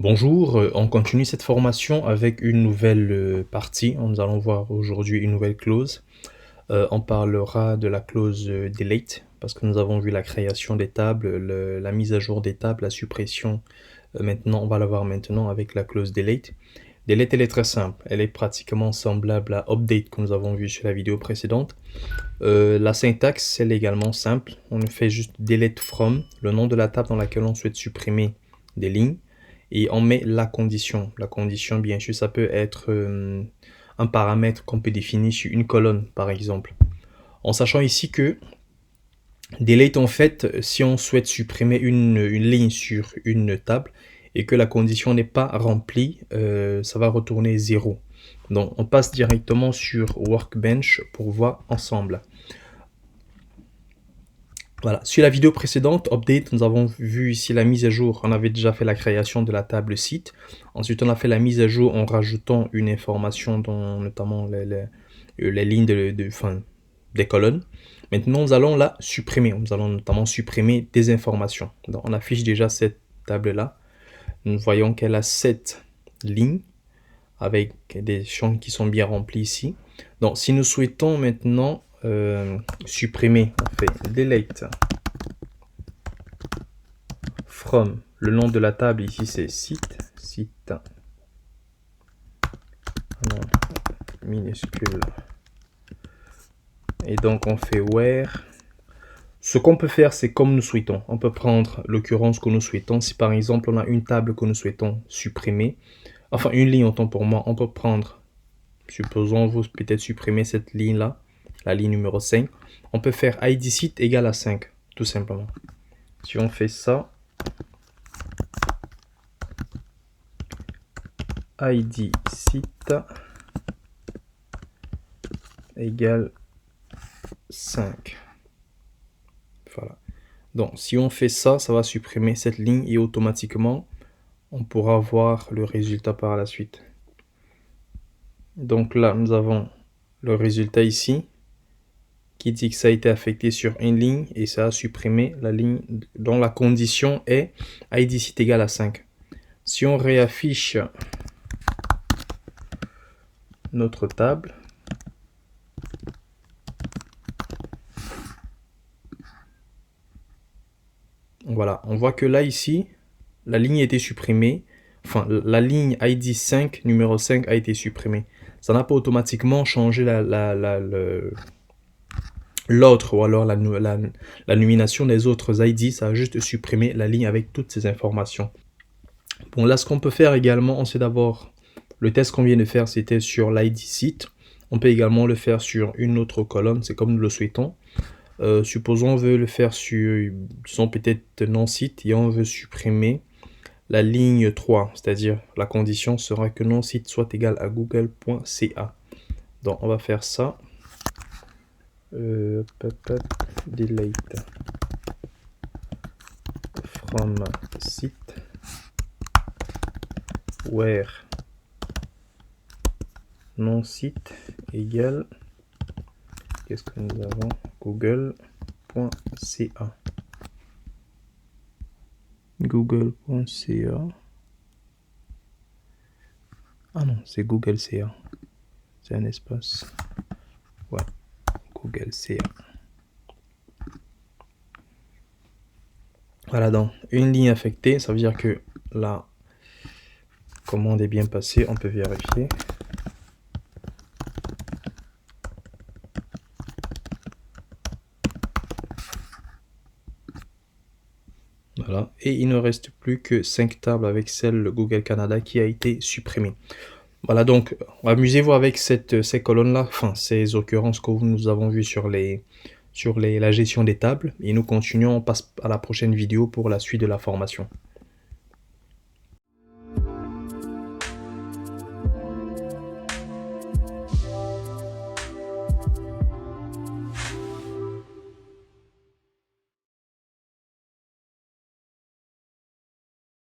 Bonjour, on continue cette formation avec une nouvelle partie. Nous allons voir aujourd'hui une nouvelle clause. On parlera de la clause delete parce que nous avons vu la création des tables, la mise à jour des tables, la suppression. Maintenant, on va la voir maintenant avec la clause delete. Delete, elle est très simple. Elle est pratiquement semblable à update que nous avons vu sur la vidéo précédente. La syntaxe, elle est également simple. On fait juste delete from, le nom de la table dans laquelle on souhaite supprimer des lignes. Et on met la condition. La condition, bien sûr, ça peut être un paramètre qu'on peut définir sur une colonne, par exemple. En sachant ici que delete, en fait, si on souhaite supprimer une ligne sur une table et que la condition n'est pas remplie, ça va retourner 0. Donc, on passe directement sur Workbench pour voir ensemble. Voilà, sur la vidéo précédente, update, nous avons vu ici la mise à jour. On avait déjà fait la création de la table site. Ensuite, on a fait la mise à jour en rajoutant une information, dont notamment les lignes des colonnes. Maintenant, nous allons la supprimer. Nous allons notamment supprimer des informations. Donc, on affiche déjà cette table-là. Nous voyons qu'elle a 7 lignes avec des champs qui sont bien remplis ici. Donc, si nous souhaitons maintenant supprimer, on fait delete from, le nom de la table ici c'est site minuscule, et donc on fait where. Ce qu'on peut faire, c'est comme nous souhaitons. On peut prendre l'occurrence que nous souhaitons. Si par exemple on a une table que nous souhaitons supprimer, enfin une ligne autant pour moi, on peut prendre, supposons vous peut-être supprimer cette ligne là, la ligne numéro 5. On peut faire id site égale à 5, tout simplement. Si on fait ça, id site égale 5. Voilà. Donc, si on fait ça, ça va supprimer cette ligne et automatiquement, on pourra voir le résultat par la suite. Donc là, nous avons le résultat ici qui dit que ça a été affecté sur une ligne et ça a supprimé la ligne dont la condition est id site égale à 5. Si on réaffiche notre table, voilà, on voit que là ici, la ligne a été supprimée, enfin la ligne id 5, numéro 5 a été supprimée. Ça n'a pas automatiquement changé l'autre ou alors la nomination des autres ID, ça a juste supprimé la ligne avec toutes ces informations. Bon, là ce qu'on peut faire également, c'est d'abord, le test qu'on vient de faire c'était sur l'ID site. On peut également le faire sur une autre colonne, c'est comme nous le souhaitons. Supposons on veut le faire sur, disons peut-être non site, et on veut supprimer la ligne 3, c'est-à-dire la condition sera que non site soit égal à google.ca. Donc on va faire ça. Delete from site where non site égale, qu'est-ce que nous avons, google.ca. google.ca. Ah non, c'est google.ca, c'est un espace. Ouais, google.ca. Voilà, donc une ligne affectée, ça veut dire que la commande est bien passée, on peut vérifier. Voilà, et il ne reste plus que 5 tables avec celle de Google Canada qui a été supprimée. Voilà, donc amusez-vous avec ces colonnes-là, enfin ces occurrences que nous avons vues sur la gestion des tables. Et nous continuons, on passe à la prochaine vidéo pour la suite de la formation.